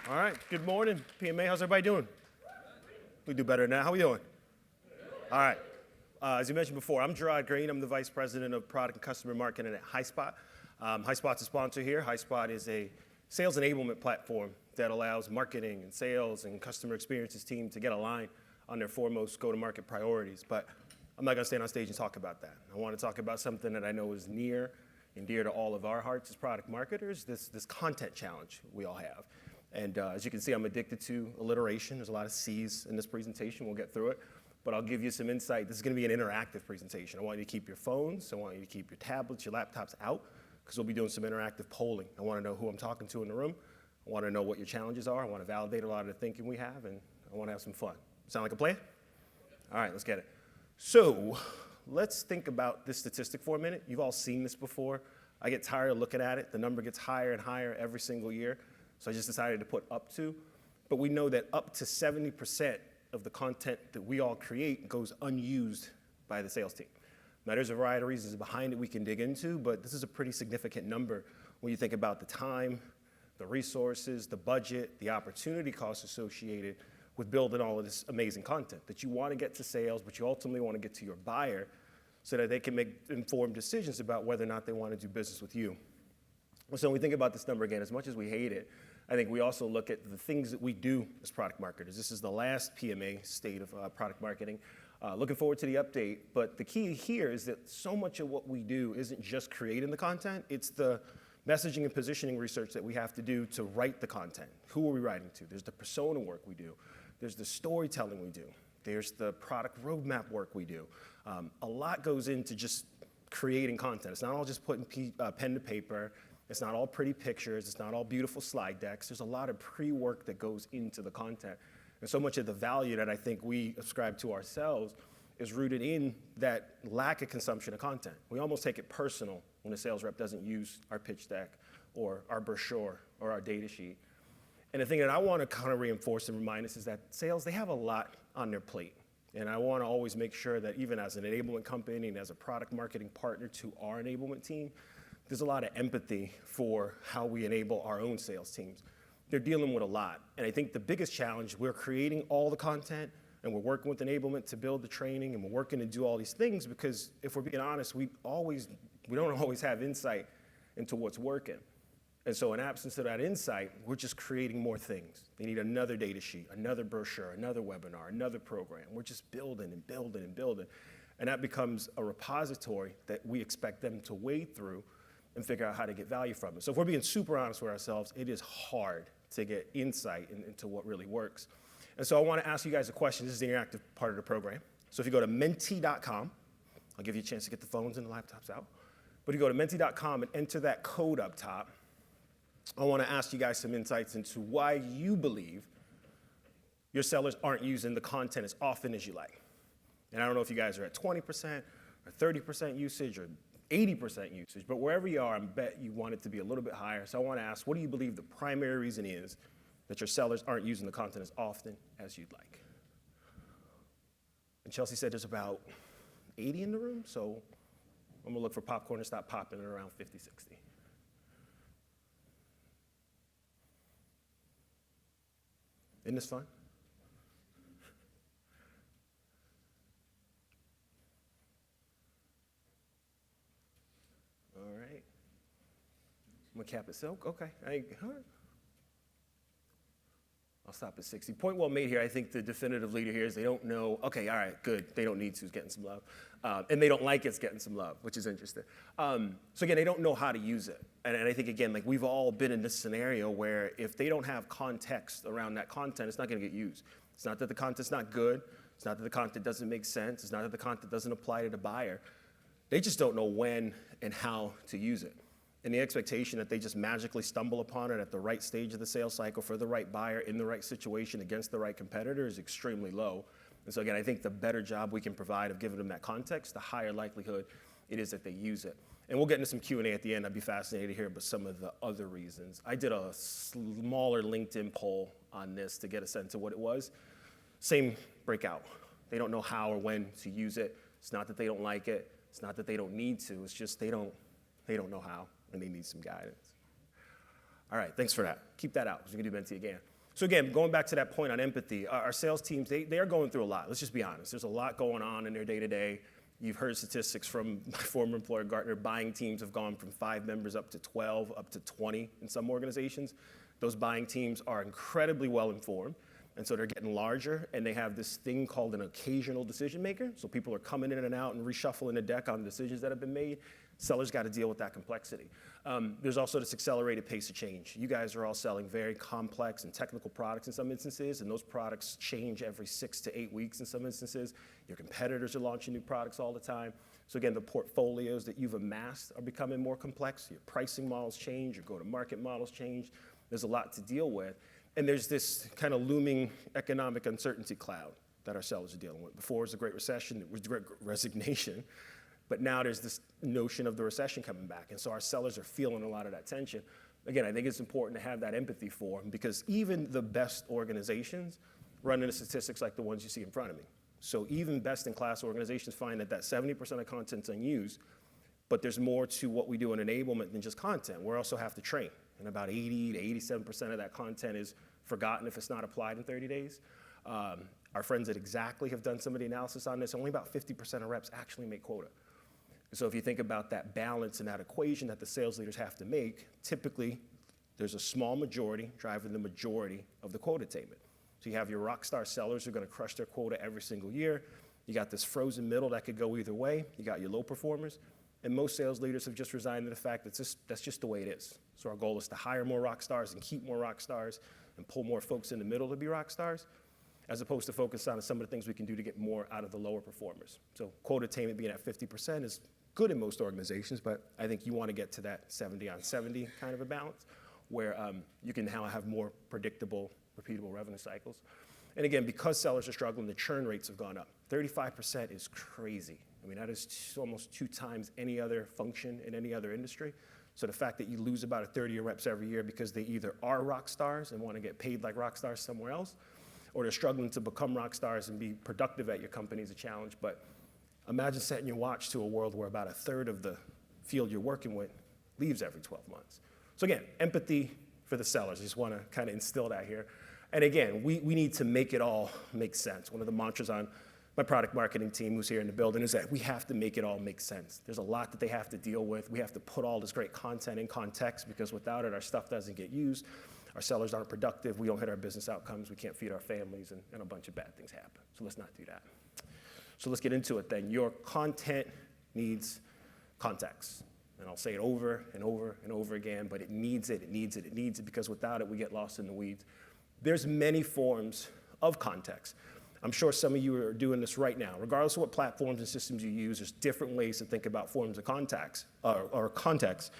All right, good morning, PMA. How's everybody doing? We do better now. How we doing? All right. As you mentioned before, I'm Gerard Green. I'm the Vice President of Product and Customer Marketing at HighSpot. HighSpot's a sponsor here. HighSpot is a sales enablement platform that allows marketing and sales and customer experiences team to get aligned on their foremost go-to-market priorities. But I'm not going to stand on stage and talk about that. I want to talk about something that I know is near and dear to all of our hearts as product marketers, this content challenge we all have. And as you can see, I'm addicted to alliteration. There's a lot of C's in this presentation. We'll get through it. But I'll give you some insight. This is going to be an interactive presentation. I want you to keep your phones. I want you to keep your tablets, your laptops out, because we'll be doing some interactive polling. I want to know who I'm talking to in the room. I want to know what your challenges are. I want to validate a lot of the thinking we have, and I want to have some fun. Sound like a plan? All right, let's get it. So let's think about this statistic for a minute. You've all seen this before. I get tired of looking at it. The number gets higher and higher every single year. So I just decided to put up to. But we know that up to 70% of the content that we all create goes unused by the sales team. Now, there's a variety of reasons behind it we can dig into, but this is a pretty significant number when you think about the time, the resources, the budget, the opportunity costs associated with building all of this amazing content that you want to get to sales, but you ultimately want to get to your buyer so that they can make informed decisions about whether or not they want to do business with you. So when we think about this number again, as much as we hate it, I think we also look at the things that we do as product marketers. This is the last PMA state of product marketing. Looking forward to the update, but the key here is that so much of what we do isn't just creating the content, it's the messaging and positioning research that we have to do to write the content. Who are we writing to? There's the persona work we do. There's the storytelling we do. There's the product roadmap work we do. A lot goes into just creating content. It's not all just putting pen to paper. It's not all pretty pictures. It's not all beautiful slide decks. There's a lot of pre-work that goes into the content. And so much of the value that I think we ascribe to ourselves is rooted in that lack of consumption of content. We almost take it personal when a sales rep doesn't use our pitch deck or our brochure or our data sheet. And the thing that I want to kind of reinforce and remind us is that sales, they have a lot on their plate. And I want to always make sure that even as an enablement company and as a product marketing partner to our enablement team, there's a lot of empathy for how we enable our own sales teams. They're dealing with a lot. And I think the biggest challenge, we're creating all the content and we're working with enablement to build the training and we're working to do all these things because if we're being honest, we don't always have insight into what's working. And so in absence of that insight, we're just creating more things. They need another data sheet, another brochure, another webinar, another program. We're just building and building and building. And that becomes a repository that we expect them to wade through and figure out how to get value from it. So if we're being super honest with ourselves, it is hard to get insight into what really works. And so I want to ask you guys a question. This is the interactive part of the program. So if you go to menti.com, I'll give you a chance to get the phones and the laptops out. But you go to menti.com and enter that code up top. I want to ask you guys some insights into why you believe your sellers aren't using the content as often as you like. And I don't know if you guys are at 20% or 30% usage or 80% usage, but wherever you are, I bet you want it to be a little bit higher. So I want to ask, what do you believe the primary reason is that your sellers aren't using the content as often as you'd like? And Chelsea said there's about 80 in the room, so I'm gonna look for popcorn to stop popping at around 50, 60. Isn't this fun? All right. I'm gonna cap it. So, okay. All right. I'll stop at 60. Point well made here. I think the definitive leader here is they don't know. Okay, all right, good. They don't need to. It's getting some love. And they don't like it's getting some love, which is interesting. So again, they don't know how to use it. And I think, again, like we've all been in this scenario where if they don't have context around that content, it's not going to get used. It's not that the content's not good. It's not that the content doesn't make sense. It's not that the content doesn't apply to the buyer. They just don't know when and how to use it. And the expectation that they just magically stumble upon it at the right stage of the sales cycle for the right buyer in the right situation against the right competitor is extremely low. And so again, I think the better job we can provide of giving them that context, the higher likelihood it is that they use it. And we'll get into some Q&A at the end. I'd be fascinated to hear about some of the other reasons. I did a smaller LinkedIn poll on this to get a sense of what it was. Same breakout. They don't know how or when to use it. It's not that they don't like it. It's not that they don't need to. It's just they don't know how, and they need some guidance. All right, thanks for that. Keep that out, because we can do Menti again. So again, going back to that point on empathy, our sales teams, they are going through a lot. Let's just be honest. There's a lot going on in their day-to-day. You've heard statistics from my former employer, Gartner. Buying teams have gone from 5 members up to 12, up to 20 in some organizations. Those buying teams are incredibly well informed, and so they're getting larger, and they have this thing called an occasional decision maker. So people are coming in and out and reshuffling the deck on decisions that have been made. Sellers got to deal with that complexity. There's also this accelerated pace of change. You guys are all selling very complex and technical products in some instances, and those products change every 6 to 8 weeks in some instances. Your competitors are launching new products all the time. So again, the portfolios that you've amassed are becoming more complex. Your pricing models change, your go-to-market models change. There's a lot to deal with. And there's this kind of looming economic uncertainty cloud that our sellers are dealing with. Before it was the Great Recession, it was the Great Resignation. But now there's this notion of the recession coming back. And so our sellers are feeling a lot of that tension. Again, I think it's important to have that empathy for them, because even the best organizations run into statistics like the ones you see in front of me. So even best-in-class organizations find that 70% of content's unused, but there's more to what we do in enablement than just content. We also have to train. And about 80 to 87% of that content is forgotten if it's not applied in 30 days. Our friends at Xactly have done some of the analysis on this. Only about 50% of reps actually make quota. So if you think about that balance and that equation that the sales leaders have to make, typically there's a small majority driving the majority of the quota attainment. So you have your rock star sellers who are going to crush their quota every single year. You got this frozen middle that could go either way. You got your low performers. And most sales leaders have just resigned to the fact that that's just the way it is. So our goal is to hire more rock stars and keep more rock stars and pull more folks in the middle to be rock stars, as opposed to focus on some of the things we can do to get more out of the lower performers. So quota attainment being at 50% is good in most organizations, but I think you want to get to that 70 on 70 kind of a balance where you can now have more predictable, repeatable revenue cycles. And again, because sellers are struggling, the churn rates have gone up. 35% is crazy. I mean, that is almost 2 times any other function in any other industry. So the fact that you lose about a third of your reps every year because they either are rock stars and want to get paid like rock stars somewhere else, or they're struggling to become rock stars and be productive at your company is a challenge. But imagine setting your watch to a world where about a third of the field you're working with leaves every 12 months. So again, empathy for the sellers. I just want to kind of instill that here. And again, we need to make it all make sense. One of the mantras on my product marketing team who's here in the building is that we have to make it all make sense. There's a lot that they have to deal with. We have to put all this great content in context, because without it, our stuff doesn't get used. Our sellers aren't productive. We don't hit our business outcomes. We can't feed our families, and a bunch of bad things happen. So let's not do that. So let's get into it then. Your content needs context. And I'll say it over and over and over again, but it needs it, it needs it, it needs it, because without it, we get lost in the weeds. There's many forms of context. I'm sure some of you are doing this right now. Regardless of what platforms and systems you use, there's different ways to think about forms of contacts or context.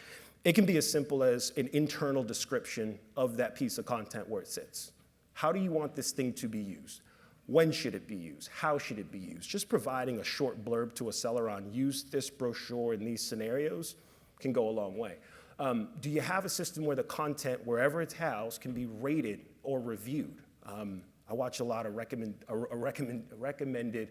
It can be as simple as an internal description of that piece of content where it sits. How do you want this thing to be used? When should it be used? How should it be used? Just providing a short blurb to a seller on use this brochure in these scenarios can go a long way. Do you have a system where the content, wherever it's housed, can be rated or reviewed? I watch a lot of recommended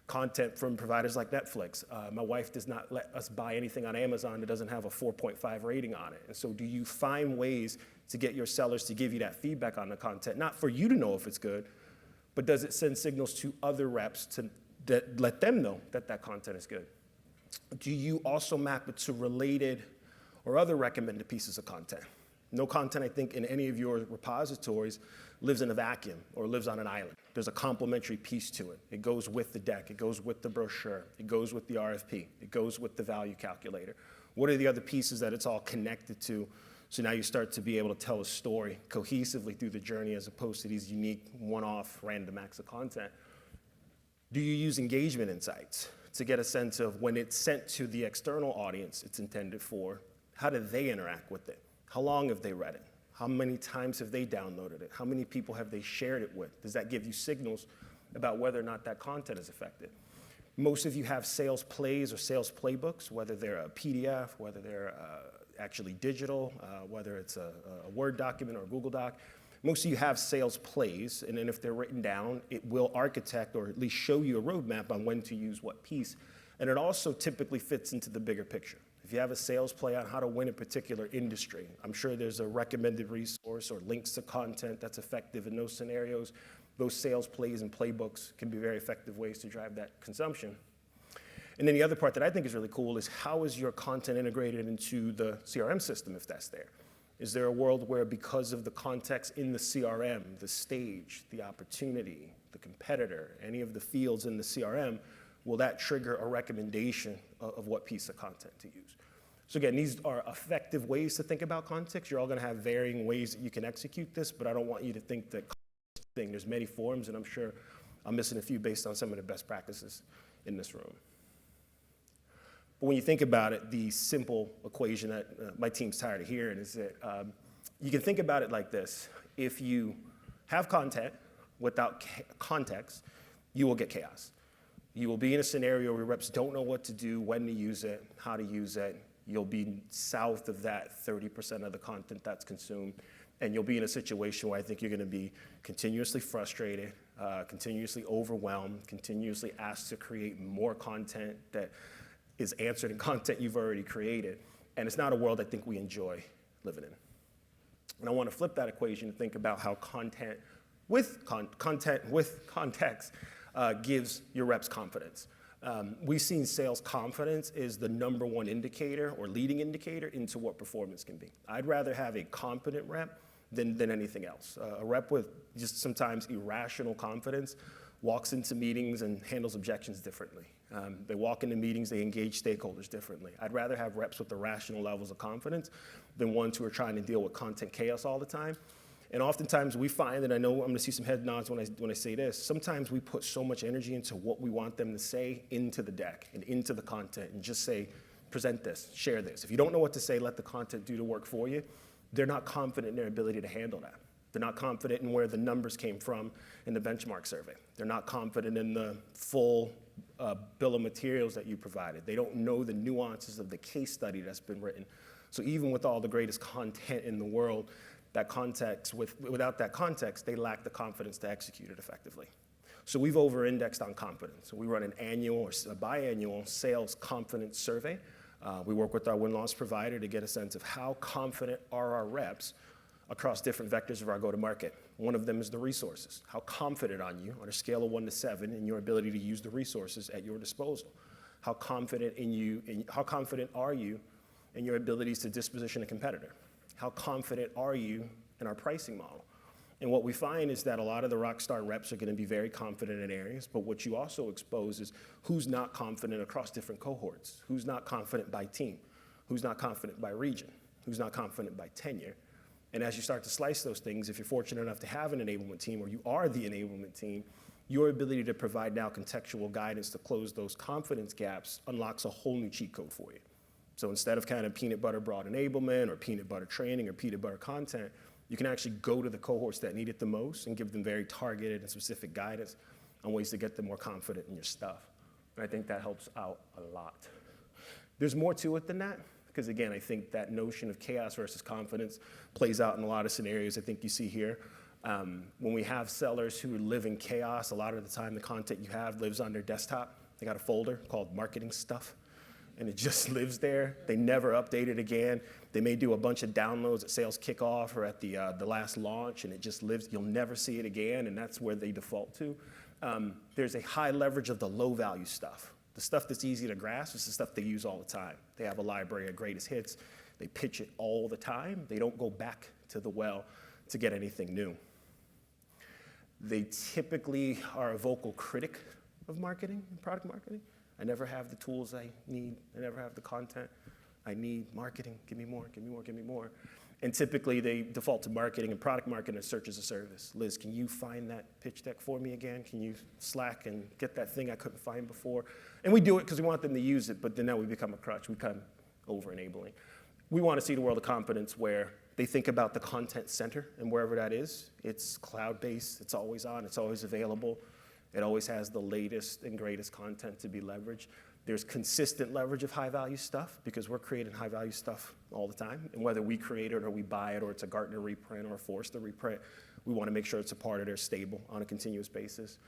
content from providers like Netflix. My wife does not let us buy anything on Amazon that doesn't have a 4.5 rating on it. And so do you find ways to get your sellers to give you that feedback on the content, not for you to know if it's good, but does it send signals to other reps that let them know that that content is good? Do you also map it to related or other recommended pieces of content? No content, I think, in any of your repositories lives in a vacuum or lives on an island. There's a complementary piece to it. It goes with the deck. It goes with the brochure. It goes with the RFP. It goes with the value calculator. What are the other pieces that it's all connected to? So now you start to be able to tell a story cohesively through the journey, as opposed to these unique one-off random acts of content. Do you use engagement insights to get a sense of when it's sent to the external audience it's intended for, how do they interact with it? How long have they read it? How many times have they downloaded it? How many people have they shared it with? Does that give you signals about whether or not that content is effective? Most of you have sales plays or sales playbooks, whether they're a PDF, whether they're actually digital, whether it's a Word document or a Google Doc. Most of you have sales plays, and then if they're written down, it will architect or at least show you a roadmap on when to use what piece. And it also typically fits into the bigger picture. If you have a sales play on how to win a particular industry, I'm sure there's a recommended resource or links to content that's effective in those scenarios. Those sales plays and playbooks can be very effective ways to drive that consumption. And then the other part that I think is really cool is how is your content integrated into the CRM system if that's there? Is there a world where because of the context in the CRM, the stage, the opportunity, the competitor, any of the fields in the CRM, will that trigger a recommendation of what piece of content to use? So again, these are effective ways to think about context. You're all gonna have varying ways that you can execute this, but I don't want you to think that there's many forms, and I'm sure I'm missing a few based on some of the best practices in this room. But when you think about it, the simple equation that my team's tired of hearing is that you can think about it like this. If you have content without context, you will get chaos. You will be in a scenario where reps don't know what to do, when to use it, how to use it. You'll be south of that 30% of the content that's consumed, and you'll be in a situation where I think you're gonna be continuously frustrated, continuously overwhelmed, continuously asked to create more content that is answered in content you've already created. And it's not a world I think we enjoy living in. And I want to flip that equation and think about how content with context gives your reps confidence. We've seen sales confidence is the #1 indicator or leading indicator into what performance can be. I'd rather have a confident rep than anything else. A rep with just sometimes irrational confidence walks into meetings and handles objections differently. They walk into meetings, they engage stakeholders differently. I'd rather have reps with irrational levels of confidence than ones who are trying to deal with content chaos all the time. And oftentimes we find, and I know I'm gonna see some head nods when I say this, sometimes we put so much energy into what we want them to say into the deck and into the content and just say, present this, share this. If you don't know what to say, let the content do the work for you. They're not confident in their ability to handle that. They're not confident in where the numbers came from in the benchmark survey. They're not confident in the full bill of materials that you provided. They don't know the nuances of the case study that's been written. So even with all the greatest content in the world, that context, without that context, they lack the confidence to execute it effectively. So we've over-indexed on confidence. So we run an annual or a biannual sales confidence survey. We work with our win-loss provider to get a sense of how confident are our reps across different vectors of our go-to-market. One of them is the resources. How confident are you on a scale of 1 to 7 in your ability to use the resources at your disposal? How confident are you in your abilities to disposition a competitor? How confident are you in our pricing model? And what we find is that a lot of the rockstar reps are gonna be very confident in areas, but what you also expose is who's not confident across different cohorts, who's not confident by team, who's not confident by region, who's not confident by tenure. And as you start to slice those things, if you're fortunate enough to have an enablement team or you are the enablement team, your ability to provide now contextual guidance to close those confidence gaps unlocks a whole new cheat code for you. So instead of kind of peanut butter broad enablement or peanut butter training or peanut butter content, you can actually go to the cohorts that need it the most and give them very targeted and specific guidance on ways to get them more confident in your stuff. And I think that helps out a lot. There's more to it than that. Because again, I think that notion of chaos versus confidence plays out in a lot of scenarios I think you see here. When we have sellers who live in chaos, a lot of the time the content you have lives on their desktop. They got a folder called marketing stuff, and it just lives there. They never update it again. They may do a bunch of downloads at sales kickoff or at the last launch, and it just lives. You'll never see it again, and that's where they default to. There's a high leverage of the low value stuff. The stuff that's easy to grasp is the stuff they use all the time. They have a library of greatest hits. They pitch it all the time. They don't go back to the well to get anything new. They typically are a vocal critic of marketing and product marketing. I never have the tools I need. I never have the content I need. Marketing, give me more, give me more, give me more. And typically they default to marketing and product marketing and search as a service. Liz, can you find that pitch deck for me again? Can you Slack and get that thing I couldn't find before? And we do it because we want them to use it, but then now we become a crutch. We become over-enabling. We want to see the world of confidence where they think about the content center and wherever that is, it's cloud-based, it's always on, it's always available. It always has the latest and greatest content to be leveraged. There's consistent leverage of high-value stuff because we're creating high-value stuff all the time. And whether we create it or we buy it or it's a Gartner reprint or a Forrester reprint, we want to make sure it's a part of their stable on a continuous basis.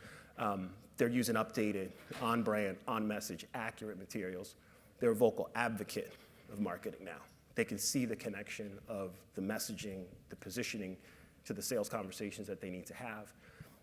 They're using updated, on-brand, on-message, accurate materials. They're a vocal advocate of marketing now. They can see the connection of the messaging, the positioning to the sales conversations that they need to have,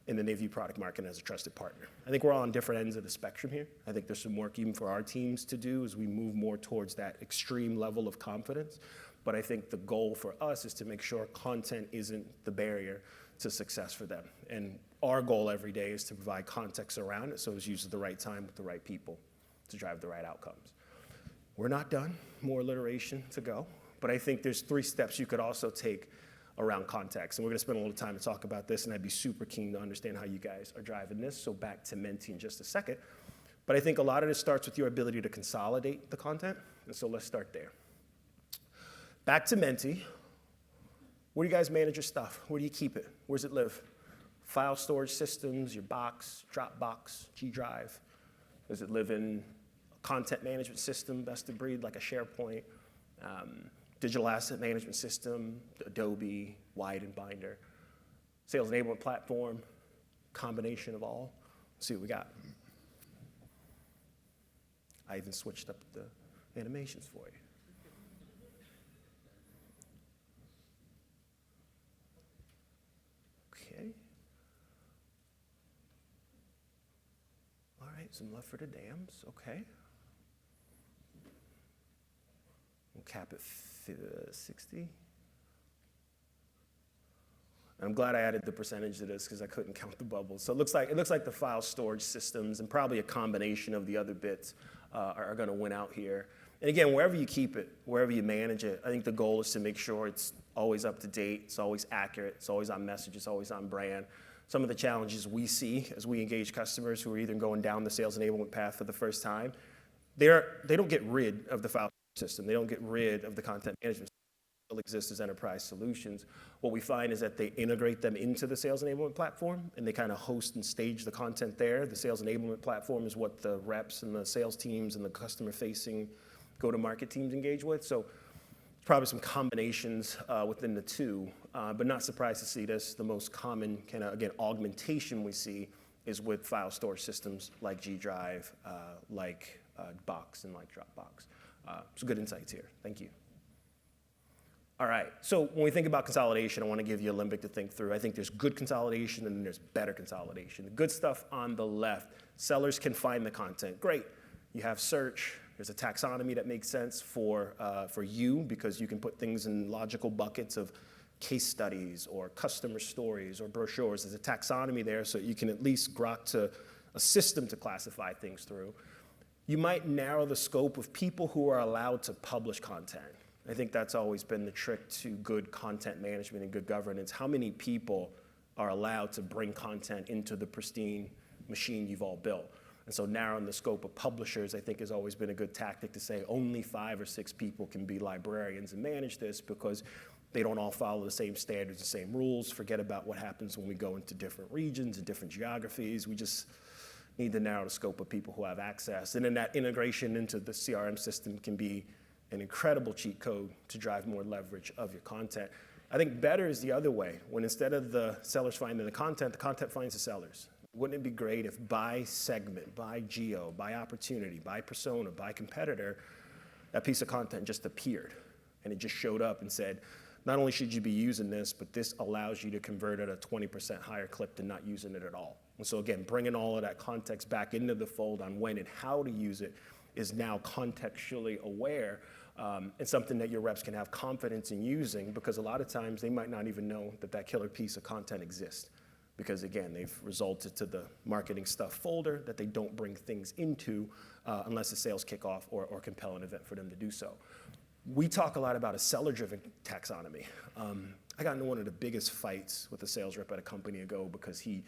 and then they view product marketing as a trusted partner. I think we're all on different ends of the spectrum here. I think there's some work even for our teams to do as we move more towards that extreme level of confidence. But I think the goal for us is to make sure content isn't the barrier to success for them. And our goal every day is to provide context around it so it's used at the right time with the right people to drive the right outcomes. We're not done, more alliteration to go, but I think there's 3 steps you could also take around context. And we're gonna spend a little time to talk about this, and I'd be super keen to understand how you guys are driving this, so back to Menti in just a second. But I think a lot of this starts with your ability to consolidate the content, and so let's start there. Back to Menti. Where do you guys manage your stuff? Where do you keep it? Where does it live? File storage systems, your box, Dropbox, G Drive? Does it live in a content management system, best of breed, like a SharePoint, digital asset management system, Adobe, Wide and Binder, sales enablement platform, combination of all? Let's see what we got. I even switched up the animations for you. Okay. All right, some love for the dams, okay. We'll cap it 60. I'm glad I added the percentage to this because I couldn't count the bubbles. So it looks like the file storage systems and probably a combination of the other bits are going to win out here. And again, wherever you keep it, wherever you manage it, I think the goal is to make sure it's always up to date, it's always accurate, it's always on message, it's always on brand. Some of the challenges we see as we engage customers who are either going down the sales enablement path for the first time, they don't get rid of the file system. They don't get rid of the content management system. It still exists as enterprise solutions. What we find is that they integrate them into the sales enablement platform, and they kind of host and stage the content there. The sales enablement platform is what the reps and the sales teams and the customer-facing go-to-market teams engage with. So probably some combinations within the two, but not surprised to see this. The most common kind of, again, augmentation we see is with file storage systems like G Drive, like Box, and like Dropbox. So good insights here. Thank you. All right, so when we think about consolidation, I want to give you a limbic to think through. I think there's good consolidation and then there's better consolidation. The good stuff on the left, sellers can find the content. Great. You have search. There's a taxonomy that makes sense for you because you can put things in logical buckets of case studies or customer stories or brochures. There's a taxonomy there so you can at least grok to a system to classify things through. You might narrow the scope of people who are allowed to publish content. I think that's always been the trick to good content management and good governance. How many people are allowed to bring content into the pristine machine you've all built? And so narrowing the scope of publishers, I think, has always been a good tactic to say only 5 or 6 people can be librarians and manage this because they don't all follow the same standards, the same rules. Forget about what happens when we go into different regions and different geographies. We just need to narrow the scope of people who have access. And then that integration into the CRM system can be an incredible cheat code to drive more leverage of your content. I think better is the other way, when instead of the sellers finding the content finds the sellers. Wouldn't it be great if by segment, by geo, by opportunity, by persona, by competitor, that piece of content just appeared and it just showed up and said, not only should you be using this, but this allows you to convert at a 20% higher clip than not using it at all. And so again, bringing all of that context back into the fold on when and how to use it is now contextually aware and something that your reps can have confidence in using because a lot of times they might not even know that that killer piece of content exists. Because again, they've resulted to the marketing stuff folder that they don't bring things into unless a sales kickoff or compel an event for them to do so. We talk a lot about a seller-driven taxonomy. I got into one of the biggest fights with a sales rep at a company ago because he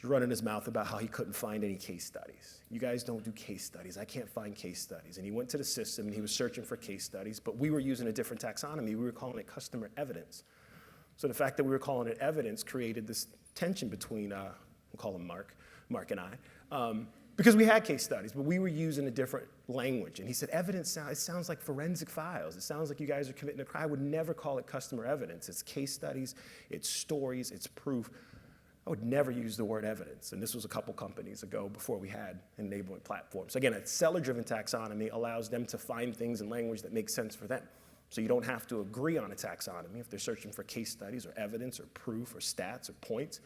was running his mouth about how he couldn't find any case studies. You guys don't do case studies. I can't find case studies. And he went to the system and he was searching for case studies, but we were using a different taxonomy. We were calling it customer evidence. So the fact that we were calling it evidence created this tension between, we'll call him Mark and I, because we had case studies, but we were using a different language. And he said, evidence, it sounds like forensic files. It sounds like you guys are committing a crime. I would never call it customer evidence. It's case studies, it's stories, it's proof. I would never use the word evidence. And this was a couple companies ago before we had an enabling platform. So again, a seller-driven taxonomy allows them to find things in language that makes sense for them. So you don't have to agree on a taxonomy. If they're searching for case studies or evidence or proof or stats or points,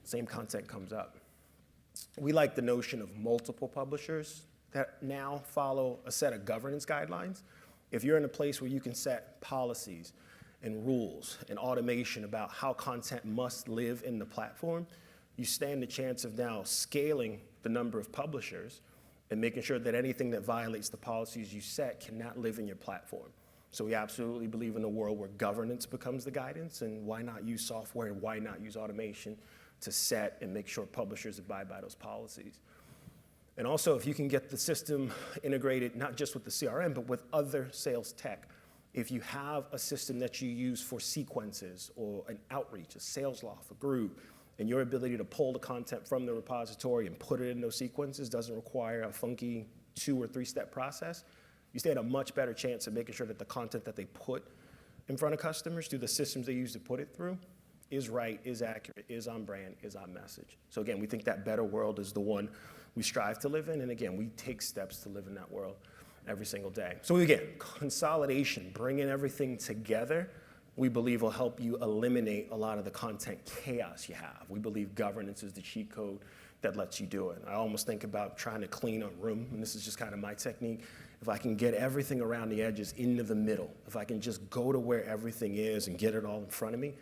same content comes up. We like the notion of multiple publishers that now follow a set of governance guidelines. If you're in a place where you can set policies and rules and automation about how content must live in the platform, you stand the chance of now scaling the number of publishers and making sure that anything that violates the policies you set cannot live in your platform. So we absolutely believe in a world where governance becomes the guidance, and why not use software and why not use automation to set and make sure publishers abide by those policies. And also, if you can get the system integrated, not just with the CRM, but with other sales tech. If you have a system that you use for sequences or an outreach, a sales loft, a group, and your ability to pull the content from the repository and put it in those sequences doesn't require a funky 2 or 3 step process, you stand a much better chance of making sure that the content that they put in front of customers through the systems they use to put it through is right, is accurate, is on brand, is on message. So again, we think that better world is the one we strive to live in, and again, we take steps to live in that world every single day. So again, consolidation, bringing everything together, we believe will help you eliminate a lot of the content chaos you have. We believe governance is the cheat code that lets you do it. I almost think about trying to clean a room, and this is just kind of my technique. If I can get everything around the edges into the middle, if I can just go to where everything is and get it all in front of me,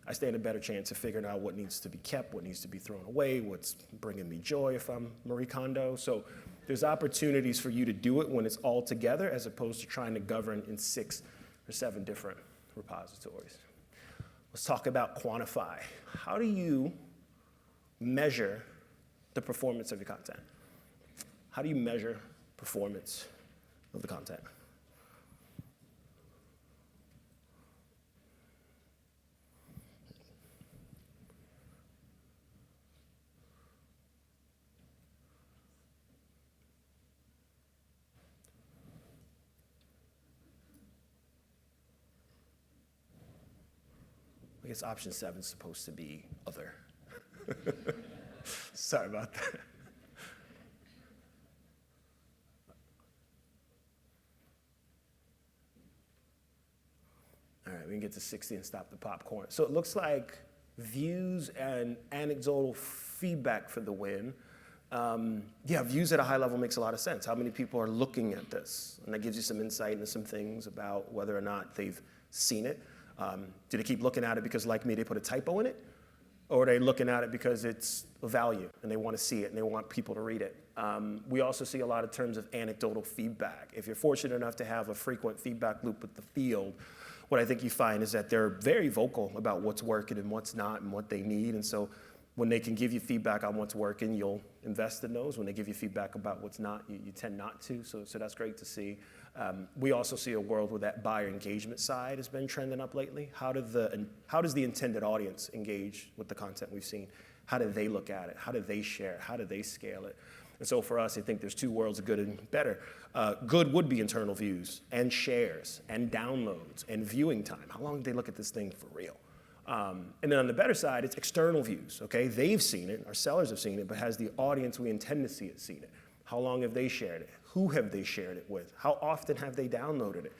I stand a better chance of figuring out what needs to be kept, what needs to be thrown away, what's bringing me joy if I'm Marie Kondo. So there's opportunities for you to do it when it's all together as opposed to trying to govern in 6 or 7 different repositories. Let's talk about quantify. How do you measure the performance of your content? How do you measure performance of the content? I guess option 7 is supposed to be other. Sorry about that. All right, we can get to 60 and stop the popcorn. So it looks like views and anecdotal feedback for the win. Yeah, views at a high level makes a lot of sense. How many people are looking at this? And that gives you some insight into some things about whether or not they've seen it. Do they keep looking at it because, like me, they put a typo in it? Or are they looking at it because it's a value and they want to see it and they want people to read it? We also see a lot of terms of anecdotal feedback. If you're fortunate enough to have a frequent feedback loop with the field, what I think you find is that they're very vocal about what's working and what's not and what they need. And so when they can give you feedback on what's working, you'll invest in those. When they give you feedback about what's not, you tend not to. So that's great to see. We also see a world where that buyer engagement side has been trending up lately. How does the intended audience engage with the content we've seen? How do they look at it? How do they share it? How do they scale it? And so for us, I think there's 2 worlds of good and better. Good would be internal views and shares and downloads and viewing time. How long did they look at this thing for real? And then on the better side, it's external views, okay? They've seen it, our sellers have seen it, but has the audience we intend to see it seen it? How long have they shared it? Who have they shared it with? How often have they downloaded it?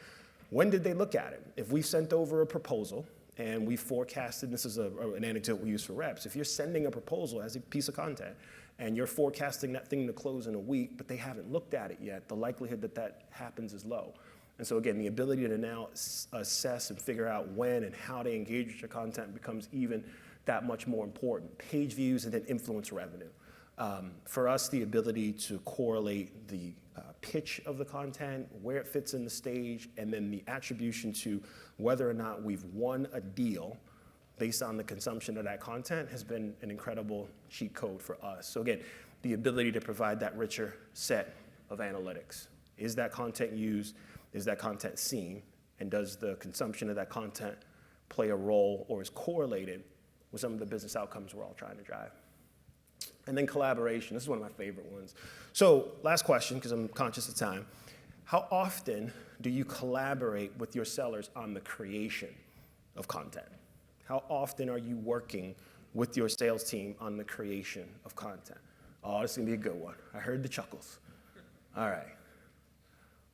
When did they look at it? If we sent over a proposal and we forecasted, this is an anecdote we use for reps, if you're sending a proposal as a piece of content and you're forecasting that thing to close in a week, but they haven't looked at it yet, the likelihood that that happens is low. And so again, the ability to now assess and figure out when and how to engage with your content becomes even that much more important. Page views and then influence revenue. For us, the ability to correlate the pitch of the content, where it fits in the stage, and then the attribution to whether or not we've won a deal based on the consumption of that content has been an incredible cheat code for us. So again, the ability to provide that richer set of analytics. Is that content used? Is that content seen? And does the consumption of that content play a role or is correlated with some of the business outcomes we're all trying to drive? And then collaboration. This is one of my favorite ones. So last question, because I'm conscious of time. How often do you collaborate with your sellers on the creation of content? How often are you working with your sales team on the creation of content. Oh, this is gonna be a good one. I heard the chuckles. All right.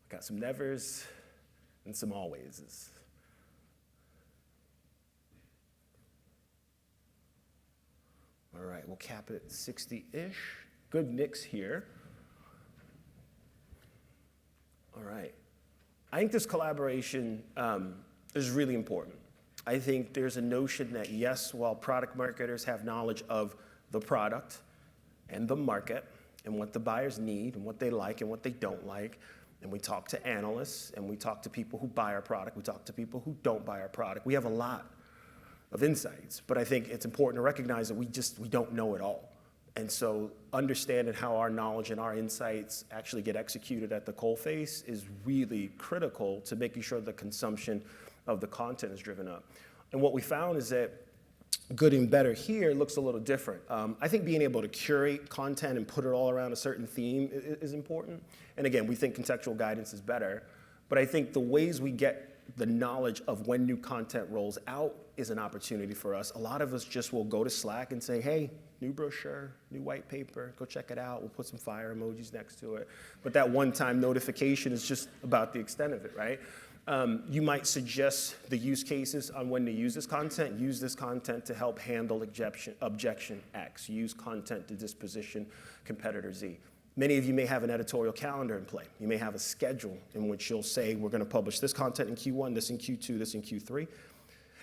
Got some nevers and some alwayses. All right, we'll cap it 60-ish. Good mix here. All right. I think this collaboration is really important. I think there's a notion that, yes, while product marketers have knowledge of the product and the market and what the buyers need and what they like and what they don't like, and we talk to analysts and we talk to people who buy our product, we talk to people who don't buy our product, we have a lot of insights. But I think it's important to recognize that we don't know it all. And so understanding how our knowledge and our insights actually get executed at the coalface is really critical to making sure the consumption of the content is driven up. And what we found is that good and better here looks a little different. I think being able to curate content and put it all around a certain theme is important. And again, we think contextual guidance is better. But I think the ways we get the knowledge of when new content rolls out is an opportunity for us. A lot of us just will go to Slack and say, hey, new brochure, new white paper, go check it out. We'll put some fire emojis next to it. But that one-time notification is just about the extent of it, right? You might suggest the use cases on when to use this content. Use this content to help handle objection X. Use content to disposition competitor Z. Many of you may have an editorial calendar in play. You may have a schedule in which you'll say, we're going to publish this content in Q1, this in Q2, this in Q3.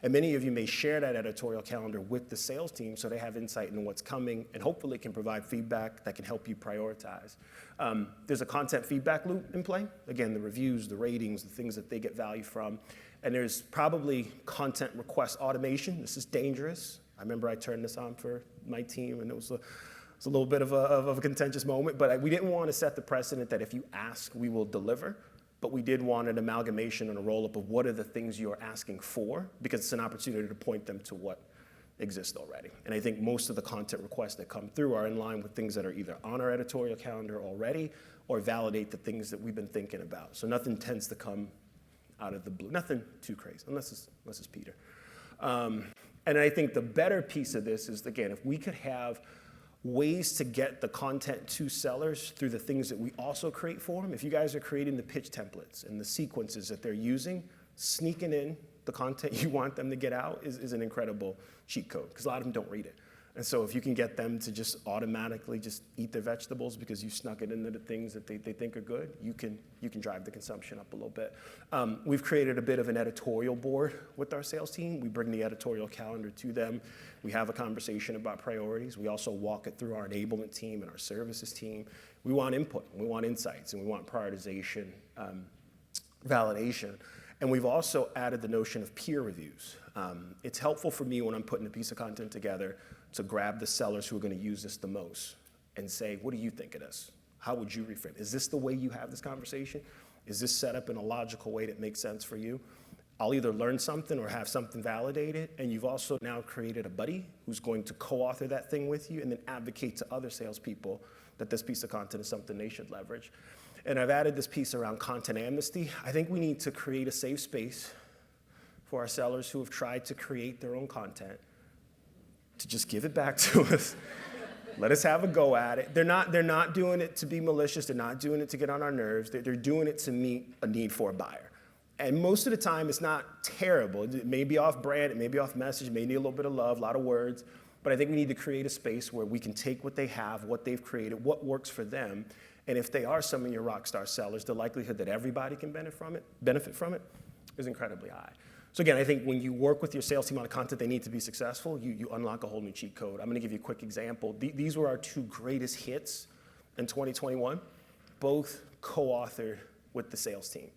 And many of you may share that editorial calendar with the sales team so they have insight into what's coming and hopefully can provide feedback that can help you prioritize. There's a content feedback loop in play. Again, the reviews, the ratings, the things that they get value from. And there's probably content request automation. This is dangerous. I remember I turned this on for my team and it was a little bit of a contentious moment, but we didn't want to set the precedent that if you ask, we will deliver. But we did want an amalgamation and a roll-up of what are the things you're asking for, because it's an opportunity to point them to what exists already. And I think most of the content requests that come through are in line with things that are either on our editorial calendar already or validate the things that we've been thinking about. So nothing tends to come out of the blue, nothing too crazy, unless it's Peter. And I think the better piece of this is, again, if we could have ways to get the content to sellers through the things that we also create for them. If you guys are creating the pitch templates and the sequences that they're using, sneaking in the content you want them to get out is an incredible cheat code, because a lot of them don't read it. And so if you can get them to just automatically just eat their vegetables because you snuck it into the things that they think are good, you can drive the consumption up a little bit. We've created a bit of an editorial board with our sales team. We bring the editorial calendar to them. We have a conversation about priorities. We also walk it through our enablement team and our services team. We want input, we want insights, and we want prioritization, validation. And we've also added the notion of peer reviews. It's helpful for me when I'm putting a piece of content together to grab the sellers who are going to use this the most and say, what do you think of this? How would you reframe? Is this the way you have this conversation? Is this set up in a logical way that makes sense for you? I'll either learn something or have something validated, and you've also now created a buddy who's going to co-author that thing with you and then advocate to other salespeople that this piece of content is something they should leverage. And I've added this piece around content amnesty. I think we need to create a safe space for our sellers who have tried to create their own content to just give it back to us. Let us have a go at it. They're not doing it to be malicious. They're not doing it to get on our nerves. They're doing it to meet a need for a buyer. And most of the time, it's not terrible. It may be off brand. It may be off message. It may need a little bit of love, a lot of words. But I think we need to create a space where we can take what they have, what they've created, what works for them. And if they are some of your rock star sellers, the likelihood that everybody can benefit from it is incredibly high. So again, I think when you work with your sales team on the content they need to be successful, you unlock a whole new cheat code. I'm going to give you a quick example. These were our two greatest hits in 2021, both co-authored with the sales team.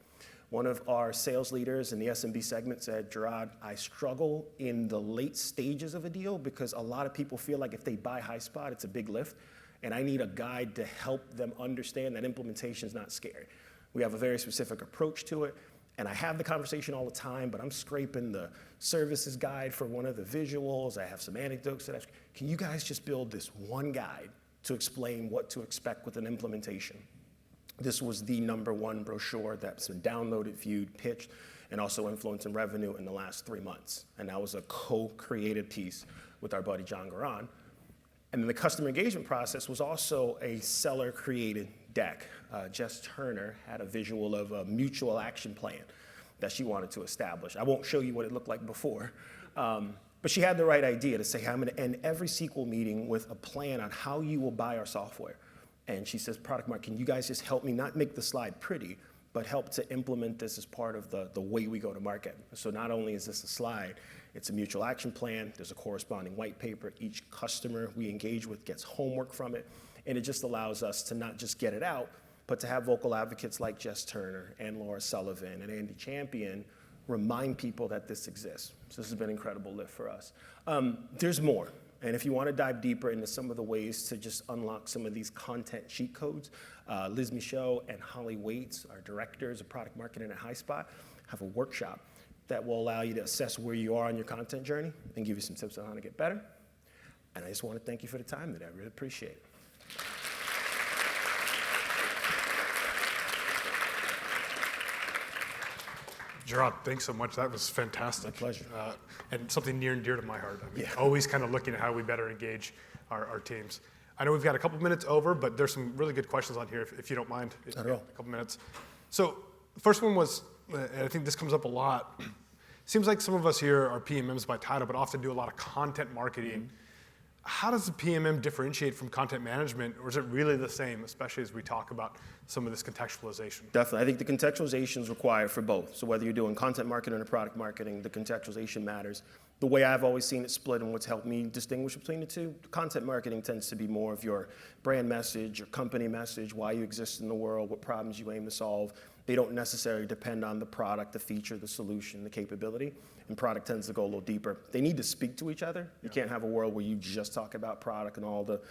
One of our sales leaders in the SMB segment said, Gerard, I struggle in the late stages of a deal because a lot of people feel like if they buy HighSpot, it's a big lift, and I need a guide to help them understand that implementation is not scary. We have a very specific approach to it. And I have the conversation all the time, but I'm scraping the services guide for one of the visuals. I have some anecdotes can you guys just build this one guide to explain what to expect with an implementation? This was the #1 brochure that's been downloaded, viewed, pitched, and also influencing revenue in the last 3 months. And that was a co-created piece with our buddy John Garan. And then the customer engagement process was also a seller-created deck. Jess Turner had a visual of a mutual action plan that she wanted to establish. I won't show you what it looked like before, but she had the right idea to say, hey, I'm going to end every SQL meeting with a plan on how you will buy our software. And she says, Product Mark, can you guys just help me not make the slide pretty, but help to implement this as part of the way we go to market. So not only is this a slide, it's a mutual action plan, there's a corresponding white paper, each customer we engage with gets homework from it, and it just allows us to not just get it out, but to have vocal advocates like Jess Turner and Laura Sullivan and Andy Champion remind people that this exists. So this has been an incredible lift for us. There's more. And if you want to dive deeper into some of the ways to just unlock some of these content cheat codes, Liz Michaud and Holly Waits, our directors of product marketing at HighSpot, have a workshop that will allow you to assess where you are on your content journey and give you some tips on how to get better. And I just want to thank you for the time today. I really appreciate it. Gerard, thanks so much. That was fantastic. My pleasure. And something near and dear to my heart. I mean, Yeah. always kind of looking at how we better engage our teams. I know we've got a couple minutes over, but there's some really good questions on here, if you don't mind. Not at all. A couple minutes. So the first one was, and I think this comes up a lot, seems like some of us here are PMMs by title, but often do a lot of content marketing. Mm-hmm. How does the PMM differentiate from content management, or is it really the same, especially as we talk about some of this contextualization? Definitely. I think the contextualization is required for both. So whether you're doing content marketing or product marketing, the contextualization matters. The way I've always seen it split and what's helped me distinguish between the two, content marketing tends to be more of your brand message, your company message, why you exist in the world, what problems you aim to solve. They don't necessarily depend on the product, the feature, the solution, the capability. And product tends to go a little deeper. They need to speak to each other. You can't have a world where you just talk about product and all the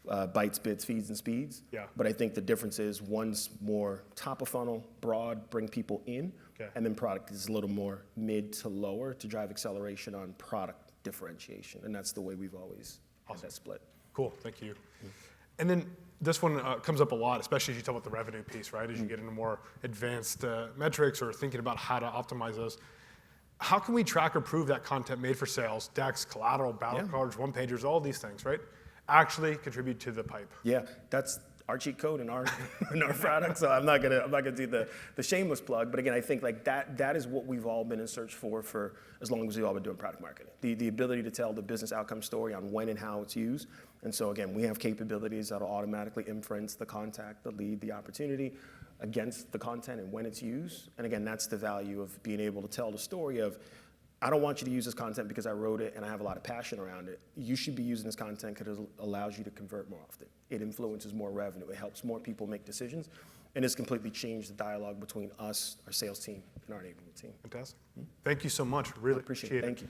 bytes, bits, feeds, and speeds. Yeah. But I think the difference is one's more top of funnel, broad, bring people in, and then product is a little more mid to lower to drive acceleration on product differentiation. And that's the way we've always had that split. Cool, thank you. And then this one comes up a lot, especially as you talk about the revenue piece, right? As you get into more advanced metrics or thinking about how to optimize those. How can we track or prove that content made for sales, decks, collateral, battle cards, one-pagers, all these things, right, actually contribute to the pipe? Yeah, that's our cheat code and our product. So I'm not gonna do the shameless plug. But again, I think like that is what we've all been in search for as long as we've all been doing product marketing. The ability to tell the business outcome story on when and how it's used. And so again, we have capabilities that'll automatically inference the contact, the lead, the opportunity against the content and when it's used. And again, that's the value of being able to tell the story of, I don't want you to use this content because I wrote it and I have a lot of passion around it. You should be using this content because it allows you to convert more often. It influences more revenue. It helps more people make decisions. And it's completely changed the dialogue between us, our sales team, and our enablement team. Fantastic. Thank you so much. Really appreciate it. Thank you.